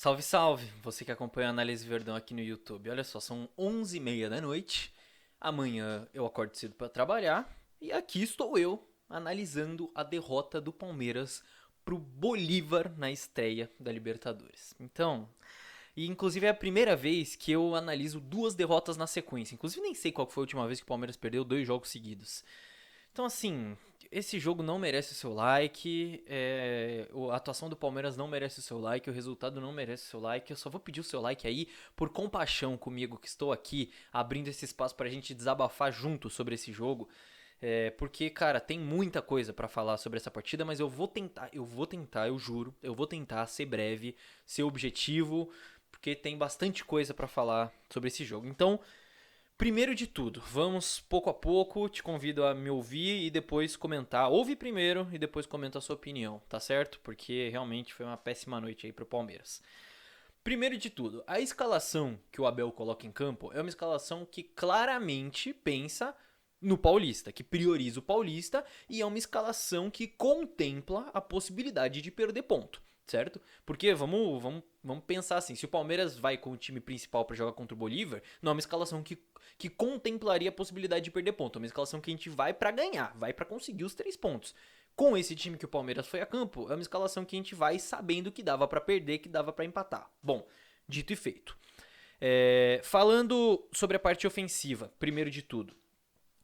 Salve, salve! Você que acompanha a Análise Verdão aqui no YouTube. Olha só, são 11h30 da noite. Amanhã eu acordo cedo para trabalhar. E aqui estou eu, analisando a derrota do Palmeiras pro Bolívar na estreia da Libertadores. Então, e inclusive é a primeira vez que eu analiso duas derrotas na sequência. Inclusive nem sei qual foi a última vez que o Palmeiras perdeu dois jogos seguidos. Então, assim, esse jogo não merece o seu like, a atuação do Palmeiras não merece o seu like, o resultado não merece o seu like. Eu só vou pedir o seu like aí por compaixão comigo, que estou aqui abrindo esse espaço pra gente desabafar junto sobre esse jogo. Porque, cara, tem muita coisa pra falar sobre essa partida, mas eu juro, eu vou tentar ser breve, ser objetivo, porque tem bastante coisa pra falar sobre esse jogo. Então, primeiro de tudo, vamos pouco a pouco, te convido a me ouvir e depois comentar. Ouve primeiro e depois comenta a sua opinião, tá certo? Porque realmente foi uma péssima noite aí pro Palmeiras. Primeiro de tudo, a escalação que o Abel coloca em campo é uma escalação que claramente pensa no Paulista, que prioriza o Paulista e é uma escalação que contempla a possibilidade de perder ponto, certo? Porque vamos pensar assim, se o Palmeiras vai com o time principal para jogar contra o Bolívar, não é uma escalação que contemplaria a possibilidade de perder ponto, é uma escalação que a gente vai para ganhar, vai para conseguir os 3 pontos. Com esse time que o Palmeiras foi a campo, é uma escalação que a gente vai sabendo que dava para perder, que dava para empatar. Bom, dito e feito. Falando sobre a parte ofensiva, primeiro de tudo.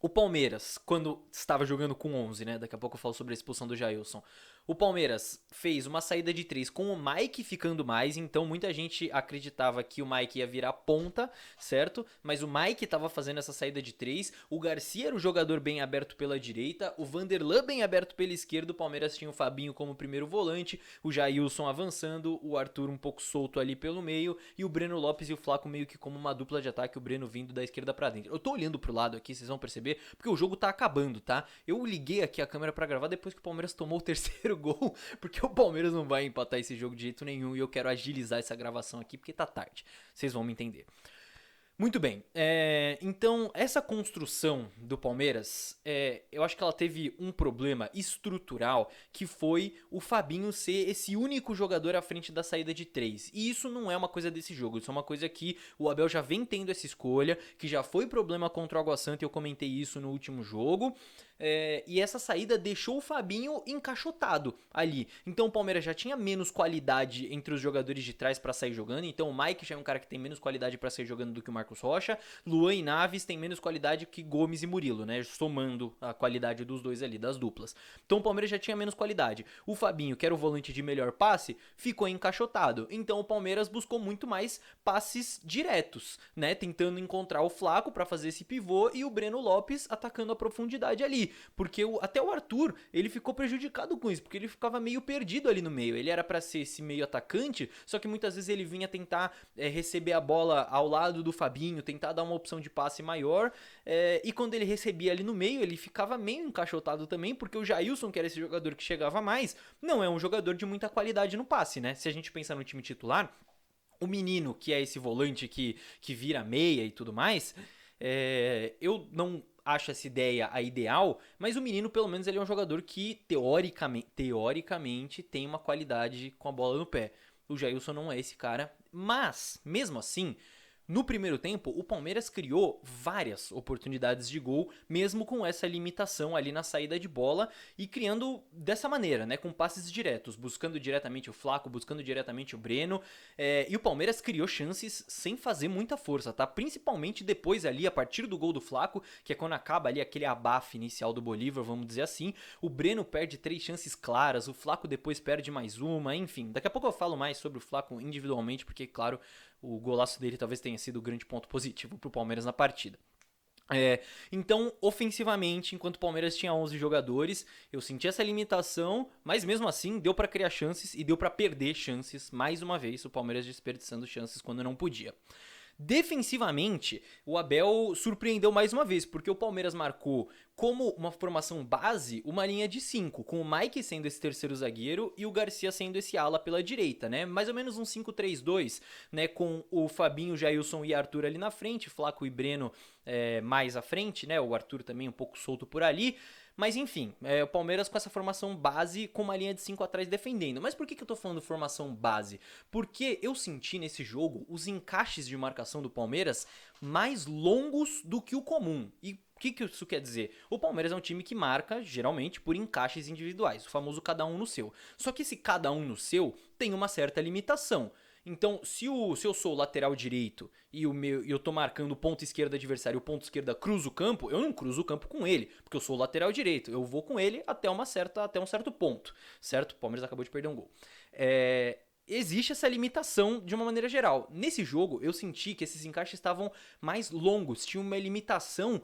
O Palmeiras, quando estava jogando com 11, né? Daqui a pouco eu falo sobre a expulsão do Jailson. O Palmeiras fez uma saída de 3 com o Mike ficando mais, então muita gente acreditava que o Mike ia virar ponta, certo? Mas o Mike estava fazendo essa saída de 3, o Garcia era o jogador bem aberto pela direita, o Vanderlan bem aberto pela esquerda, o Palmeiras tinha o Fabinho como primeiro volante, o Jailson avançando, o Arthur um pouco solto ali pelo meio, e o Breno Lopes e o Flaco meio que como uma dupla de ataque, o Breno vindo da esquerda para dentro. Eu tô olhando pro lado aqui, vocês vão perceber, porque o jogo tá acabando, tá? Eu liguei aqui a câmera para gravar depois que o Palmeiras tomou o terceiro gol, porque o Palmeiras não vai empatar esse jogo de jeito nenhum e eu quero agilizar essa gravação aqui porque tá tarde. Vocês vão me entender. Muito bem, então essa construção do Palmeiras, eu acho que ela teve um problema estrutural que foi o Fabinho ser esse único jogador à frente da saída de 3. E isso não é uma coisa desse jogo, isso é uma coisa que o Abel já vem tendo essa escolha, que já foi problema contra o Água Santa e eu comentei isso no último jogo. E essa saída deixou o Fabinho encaixotado ali. Então o Palmeiras já tinha menos qualidade entre os jogadores de trás para sair jogando. Então o Mike já é um cara que tem menos qualidade para sair jogando do que o Marcos Rocha. Luan e Naves tem menos qualidade que Gomes e Murilo, né? Somando a qualidade dos dois ali, das duplas. Então o Palmeiras já tinha menos qualidade. O Fabinho, que era o volante de melhor passe, ficou encaixotado. Então o Palmeiras buscou muito mais passes diretos, né? Tentando encontrar o Flaco para fazer esse pivô e o Breno Lopes atacando a profundidade ali. Porque até o Arthur, ele ficou prejudicado com isso, porque ele ficava meio perdido ali no meio. Ele era para ser esse meio atacante, só que muitas vezes ele vinha tentar receber a bola ao lado do Fabinho, tentar dar uma opção de passe maior. E quando ele recebia ali no meio, ele ficava meio encaixotado também, porque o Jailson, que era esse jogador que chegava mais, não é um jogador de muita qualidade no passe, né? Se a gente pensar no time titular, o menino, que é esse volante que vira meia e tudo mais, eu não acho essa ideia a ideal, mas o menino, pelo menos, ele é um jogador que, teoricamente tem uma qualidade com a bola no pé. O Jailson não é esse cara, mas, mesmo assim, no primeiro tempo, o Palmeiras criou várias oportunidades de gol, mesmo com essa limitação ali na saída de bola e criando dessa maneira, né, com passes diretos, buscando diretamente o Flaco, buscando diretamente o Breno, e o Palmeiras criou chances sem fazer muita força, tá? Principalmente depois ali, a partir do gol do Flaco, que é quando acaba ali aquele abafe inicial do Bolívar, vamos dizer assim, o Breno perde 3 chances claras, o Flaco depois perde mais uma, enfim. Daqui a pouco eu falo mais sobre o Flaco individualmente, porque, claro, o golaço dele talvez tenha sido o grande ponto positivo pro Palmeiras na partida. Então, ofensivamente, enquanto o Palmeiras tinha 11 jogadores, eu senti essa limitação, mas mesmo assim deu pra criar chances e deu pra perder chances, mais uma vez, o Palmeiras desperdiçando chances quando não podia. Defensivamente, o Abel surpreendeu mais uma vez, porque o Palmeiras marcou como uma formação base uma linha de 5, com o Mike sendo esse terceiro zagueiro e o Garcia sendo esse ala pela direita, né? Mais ou menos um 5-3-2, né? Com o Fabinho, Jailson e Arthur ali na frente, Flaco e Breno mais à frente, né? O Arthur também um pouco solto por ali. Mas enfim, o Palmeiras com essa formação base, com uma linha de 5 atrás defendendo. Mas por que eu tô falando formação base? Porque eu senti nesse jogo os encaixes de marcação do Palmeiras mais longos do que o comum. E o que isso quer dizer? O Palmeiras é um time que marca, geralmente, por encaixes individuais, o famoso cada um no seu. Só que esse cada um no seu tem uma certa limitação. Então, se eu sou o lateral direito e eu tô marcando o ponto esquerdo adversário e o ponto esquerda cruza o campo, eu não cruzo o campo com ele, porque eu sou o lateral direito. Eu vou com ele até um certo ponto, certo? O Palmeiras acabou de perder um gol. Existe essa limitação de uma maneira geral. Nesse jogo, eu senti que esses encaixes estavam mais longos, tinha uma limitação.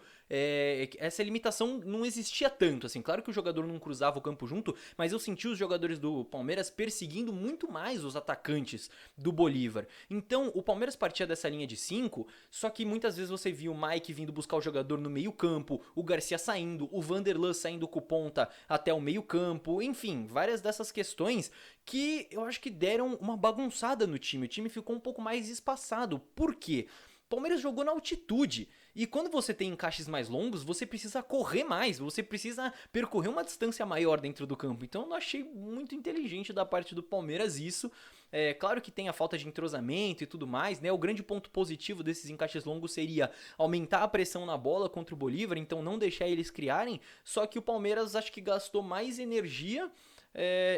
Essa limitação não existia tanto, assim. Claro que o jogador não cruzava o campo junto, mas eu senti os jogadores do Palmeiras perseguindo muito mais os atacantes do Bolívar. Então, o Palmeiras partia dessa linha de 5, só que muitas vezes você via o Mike vindo buscar o jogador no meio campo, o Garcia saindo, o Vanderlan saindo com ponta até o meio campo, enfim, várias dessas questões que eu acho que deram uma bagunçada no time. O time ficou um pouco mais espaçado. Por quê? O Palmeiras jogou na altitude. E quando você tem encaixes mais longos, você precisa correr mais. Você precisa percorrer uma distância maior dentro do campo. Então eu não achei muito inteligente da parte do Palmeiras isso. Claro que tem a falta de entrosamento e tudo mais, né? O grande ponto positivo desses encaixes longos seria aumentar a pressão na bola contra o Bolívar, então não deixar eles criarem. Só que o Palmeiras acho que gastou mais energia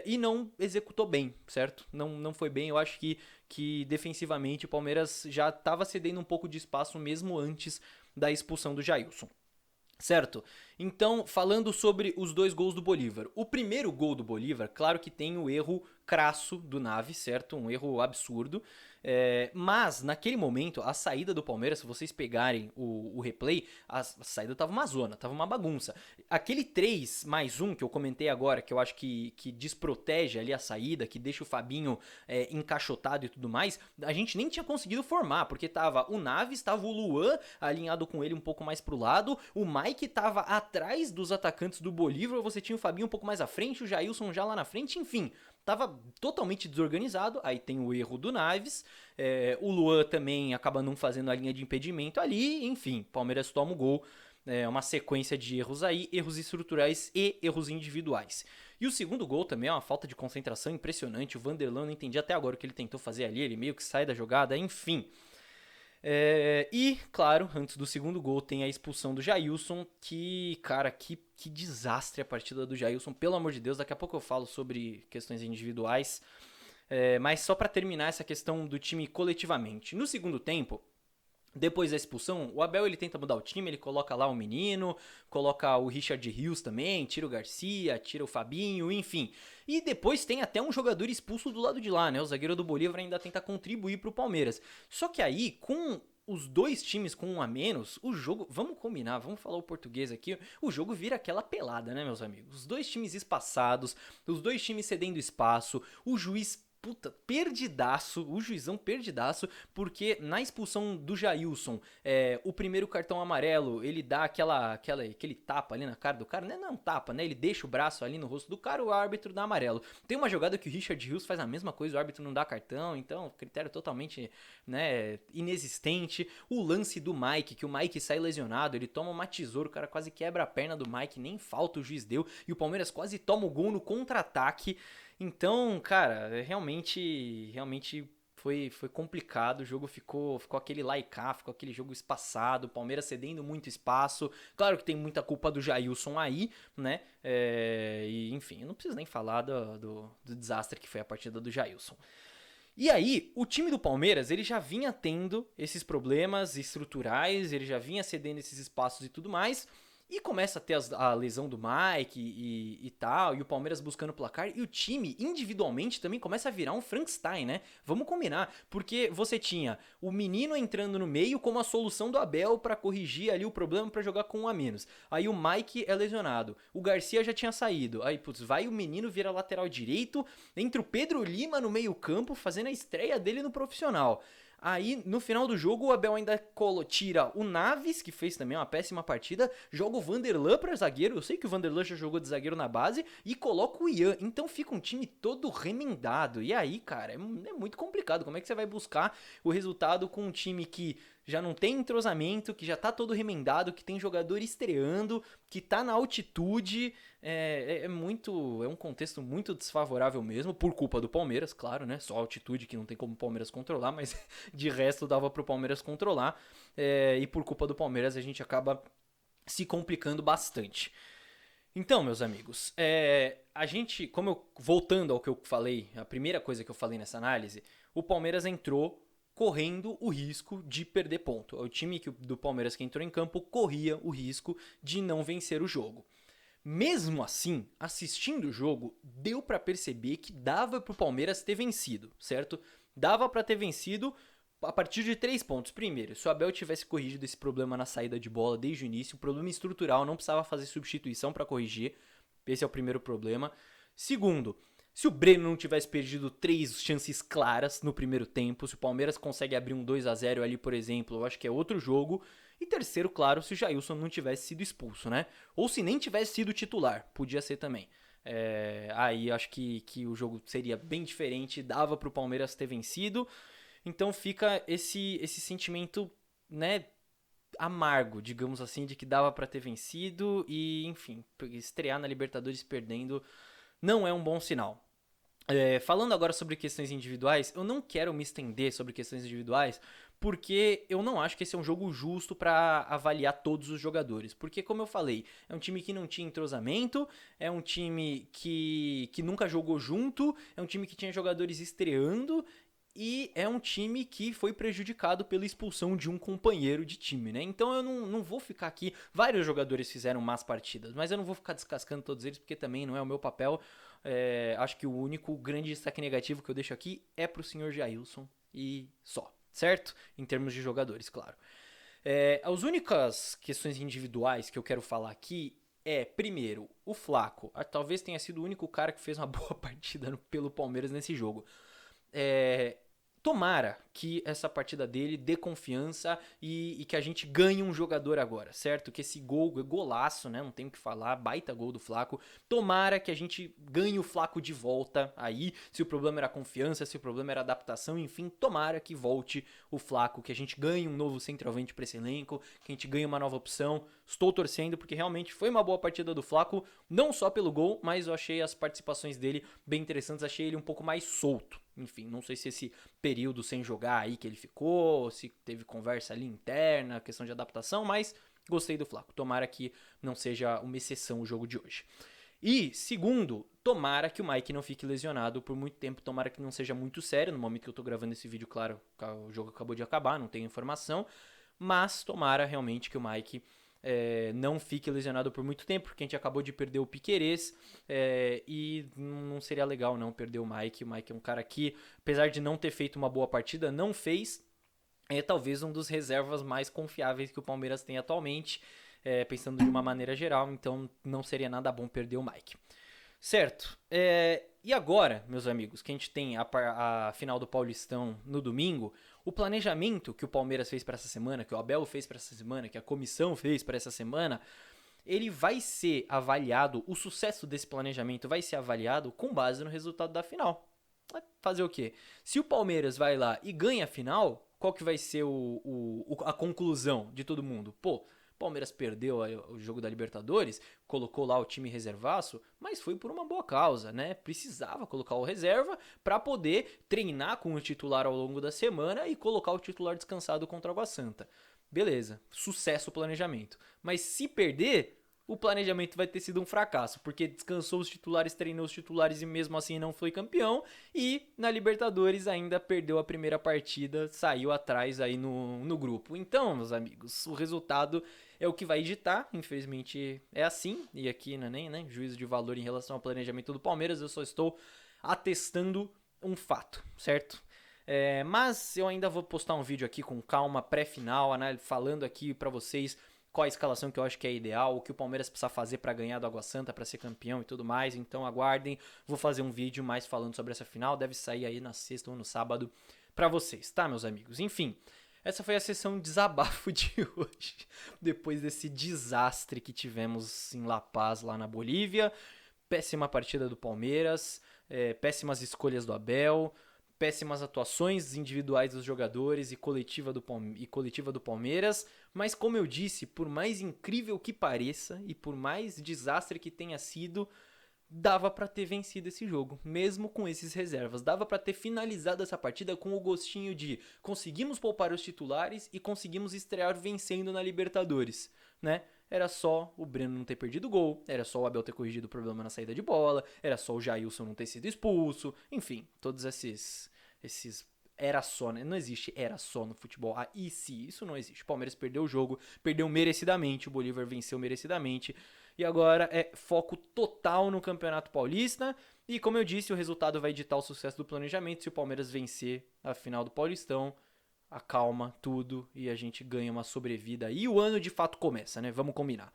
e não executou bem, certo? Não foi bem. Eu acho que defensivamente o Palmeiras já estava cedendo um pouco de espaço mesmo antes da expulsão do Jailson. Certo? Então, falando sobre os 2 gols do Bolívar. O primeiro gol do Bolívar, claro que tem o erro crasso do Naves, certo? Um erro absurdo. Mas, naquele momento, a saída do Palmeiras, se vocês pegarem o replay, a saída tava uma zona, tava uma bagunça. Aquele 3+1 que eu comentei agora, que eu acho que desprotege ali a saída, que deixa o Fabinho encaixotado e tudo mais, a gente nem tinha conseguido formar, porque tava o Naves, tava o Luan alinhado com ele um pouco mais pro lado, o Mike tava atrás dos atacantes do Bolívar, você tinha o Fabinho um pouco mais à frente, o Jailson já lá na frente, enfim, tava totalmente desorganizado. Aí tem o erro do Naves, o Luan também acaba não fazendo a linha de impedimento ali, enfim, Palmeiras toma o gol. Uma sequência de erros aí, erros estruturais e erros individuais. E o segundo gol também é uma falta de concentração impressionante. O Vanderlan, não entendi até agora o que ele tentou fazer ali, ele meio que sai da jogada, enfim. E, claro, antes do segundo gol tem a expulsão do Jailson, que, cara, que desastre a partida do Jailson, pelo amor de Deus, daqui a pouco eu falo sobre questões individuais, mas só pra terminar essa questão do time coletivamente. No segundo tempo, depois da expulsão, o Abel ele tenta mudar o time, ele coloca lá o menino, coloca o Richard Rios também, tira o Garcia, tira o Fabinho, enfim. E depois tem até um jogador expulso do lado de lá, né? O zagueiro do Bolívar ainda tenta contribuir pro Palmeiras. Só que aí, com os 2 times com 1 a menos, o jogo, vamos combinar, vamos falar o português aqui, o jogo vira aquela pelada, né, meus amigos? Os 2 times espaçados, os 2 times cedendo espaço, o juiz perdidaço, o juizão perdidaço, porque na expulsão do Jailson, o primeiro cartão amarelo, ele dá aquele tapa ali na cara do cara, né? Não tapa, né? Ele deixa o braço ali no rosto do cara, o árbitro dá amarelo. Tem uma jogada que o Richard Rios faz a mesma coisa, o árbitro não dá cartão, então critério totalmente, né, inexistente. O lance do Mike, que o Mike sai lesionado, ele toma uma tesoura, o cara quase quebra a perna do Mike, nem falta o juiz deu, e o Palmeiras quase toma o gol no contra-ataque. Então, cara, realmente foi complicado, o jogo ficou aquele lá e cá, ficou aquele jogo espaçado, o Palmeiras cedendo muito espaço. Claro que tem muita culpa do Jailson aí, né? E enfim, eu não preciso nem falar do desastre que foi a partida do Jailson. E aí, o time do Palmeiras, ele já vinha tendo esses problemas estruturais, ele já vinha cedendo esses espaços e tudo mais. E começa a ter a lesão do Mike e tal, e o Palmeiras buscando o placar, e o time, individualmente, também começa a virar um Frankenstein, né? Vamos combinar, porque você tinha o menino entrando no meio como a solução do Abel pra corrigir ali o problema pra jogar com 1 a menos. Aí o Mike é lesionado, o Garcia já tinha saído, aí putz, vai o menino vira lateral direito, entra o Pedro Lima no meio campo, fazendo a estreia dele no profissional. Aí, no final do jogo, o Abel ainda tira o Naves, que fez também uma péssima partida, joga o Vanderlan pra zagueiro, eu sei que o Vanderlan já jogou de zagueiro na base, e coloca o Ian. Então fica um time todo remendado. E aí, cara, é muito complicado. Como é que você vai buscar o resultado com um time que já não tem entrosamento, que já tá todo remendado, que tem jogador estreando, que tá na altitude. É um contexto muito desfavorável mesmo, por culpa do Palmeiras, claro, né? Só a altitude que não tem como o Palmeiras controlar, mas de resto dava pro Palmeiras controlar. E por culpa do Palmeiras a gente acaba se complicando bastante. Então, meus amigos, voltando ao que eu falei, a primeira coisa que eu falei nessa análise, o Palmeiras entrou correndo o risco de perder ponto. O time do Palmeiras que entrou em campo corria o risco de não vencer o jogo. Mesmo assim, assistindo o jogo, deu pra perceber que dava pro Palmeiras ter vencido, certo? Dava pra ter vencido a partir de 3 pontos. Primeiro, se o Abel tivesse corrigido esse problema na saída de bola desde o início, o problema estrutural, não precisava fazer substituição pra corrigir. Esse é o primeiro problema. Segundo, se o Breno não tivesse perdido 3 chances claras no primeiro tempo, se o Palmeiras consegue abrir um 2-0 ali, por exemplo, eu acho que é outro jogo. E terceiro, claro, se o Jailson não tivesse sido expulso, né? Ou se nem tivesse sido titular, podia ser também. Aí acho que o jogo seria bem diferente, dava pro Palmeiras ter vencido. Então fica esse sentimento, né, amargo, digamos assim, de que dava pra ter vencido e, enfim, estrear na Libertadores perdendo não é um bom sinal. Falando agora sobre questões individuais, eu não quero me estender sobre questões individuais, porque eu não acho que esse é um jogo justo para avaliar todos os jogadores. Porque, como eu falei, é um time que não tinha entrosamento, é um time que nunca jogou junto, é um time que tinha jogadores estreando, e é um time que foi prejudicado pela expulsão de um companheiro de time, né? Então eu não vou ficar aqui. Vários jogadores fizeram más partidas, mas eu não vou ficar descascando todos eles, porque também não é o meu papel. Acho que o único grande destaque negativo que eu deixo aqui é pro senhor Jailson e só, certo? Em termos de jogadores, claro. As únicas questões individuais que eu quero falar aqui primeiro, o Flaco. Talvez tenha sido o único cara que fez uma boa partida pelo Palmeiras nesse jogo. Tomara que essa partida dele dê confiança e que a gente ganhe um jogador agora, certo? Que esse gol, golaço, né? Não tem o que falar, baita gol do Flaco. Tomara que a gente ganhe o Flaco de volta aí. Se o problema era confiança, se o problema era adaptação, enfim, tomara que volte o Flaco, que a gente ganhe um novo centroavante pra esse elenco, que a gente ganhe uma nova opção. Estou torcendo porque realmente foi uma boa partida do Flaco, não só pelo gol, mas eu achei as participações dele bem interessantes, achei ele um pouco mais solto. Enfim, não sei se esse período sem jogar aí que ele ficou, se teve conversa ali interna, questão de adaptação, mas gostei do Flaco. Tomara que não seja uma exceção o jogo de hoje. E, segundo, tomara que o Mike não fique lesionado por muito tempo, tomara que não seja muito sério. No momento que eu tô gravando esse vídeo, claro, o jogo acabou de acabar, não tenho informação, mas tomara realmente que o Mike não fique lesionado por muito tempo, porque a gente acabou de perder o Piquerez e não seria legal não perder o Mike. O Mike é um cara que, apesar de não ter feito uma boa partida, não fez. Talvez um dos reservas mais confiáveis que o Palmeiras tem atualmente, pensando de uma maneira geral, então não seria nada bom perder o Mike. Certo. E agora, meus amigos, que a gente tem a final do Paulistão no domingo, o planejamento que o Palmeiras fez para essa semana, que o Abel fez para essa semana, que a comissão fez para essa semana, ele vai ser avaliado, o sucesso desse planejamento vai ser avaliado com base no resultado da final. Vai fazer o quê? Se o Palmeiras vai lá e ganha a final, qual que vai ser a conclusão de todo mundo? Pô, Palmeiras perdeu o jogo da Libertadores, colocou lá o time reservaço, mas foi por uma boa causa, né? Precisava colocar o reserva para poder treinar com o titular ao longo da semana e colocar o titular descansado contra a Água Santa. Beleza, sucesso o planejamento. Mas se perder, o planejamento vai ter sido um fracasso, porque descansou os titulares, treinou os titulares e mesmo assim não foi campeão, e na Libertadores ainda perdeu a primeira partida, saiu atrás aí no grupo. Então, meus amigos, o resultado é o que vai ditar, infelizmente é assim, e aqui não é nem juízo de valor em relação ao planejamento do Palmeiras, eu só estou atestando um fato, certo? Mas eu ainda vou postar um vídeo aqui com calma, pré-final, né, falando aqui pra vocês qual a escalação que eu acho que é ideal, o que o Palmeiras precisa fazer para ganhar do Água Santa, para ser campeão e tudo mais. Então aguardem, vou fazer um vídeo mais falando sobre essa final, deve sair aí na sexta ou no sábado para vocês, tá, meus amigos? Enfim, essa foi a sessão de desabafo de hoje, depois desse desastre que tivemos em La Paz, lá na Bolívia. Péssima partida do Palmeiras, péssimas escolhas do Abel, péssimas atuações individuais dos jogadores e coletiva do Palmeiras, mas como eu disse, por mais incrível que pareça e por mais desastre que tenha sido, dava pra ter vencido esse jogo, mesmo com esses reservas. Dava pra ter finalizado essa partida com o gostinho de conseguimos poupar os titulares e conseguimos estrear vencendo na Libertadores, né? Era só o Breno não ter perdido o gol, era só o Abel ter corrigido o problema na saída de bola, era só o Jailson não ter sido expulso, enfim, todos esses era só, né? Não existe era só no futebol. Ah, e se isso não existe. O Palmeiras perdeu o jogo, perdeu merecidamente, o Bolívar venceu merecidamente. E agora é foco total no Campeonato Paulista. E como eu disse, o resultado vai ditar o sucesso do planejamento. Se o Palmeiras vencer a final do Paulistão, acalma tudo e a gente ganha uma sobrevida. E o ano de fato começa, né? Vamos combinar.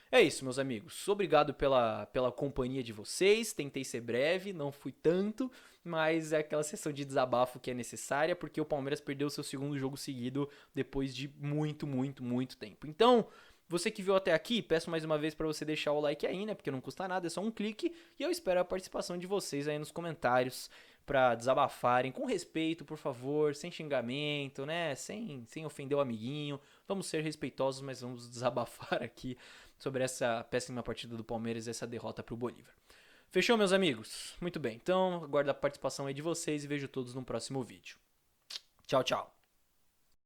É isso, meus amigos. Obrigado pela companhia de vocês. Tentei ser breve, não fui tanto, mas é aquela sessão de desabafo que é necessária, porque o Palmeiras perdeu seu segundo jogo seguido depois de muito, muito, muito tempo. Então, você que viu até aqui, peço mais uma vez para você deixar o like aí, né? Porque não custa nada, é só um clique. E eu espero a participação de vocês aí nos comentários para desabafarem com respeito, por favor, sem xingamento, né? Sem ofender o amiguinho. Vamos ser respeitosos, mas vamos desabafar aqui sobre essa péssima partida do Palmeiras e essa derrota pro Bolívar. Fechou, meus amigos? Muito bem, então aguardo a participação aí de vocês e vejo todos no próximo vídeo. Tchau, tchau.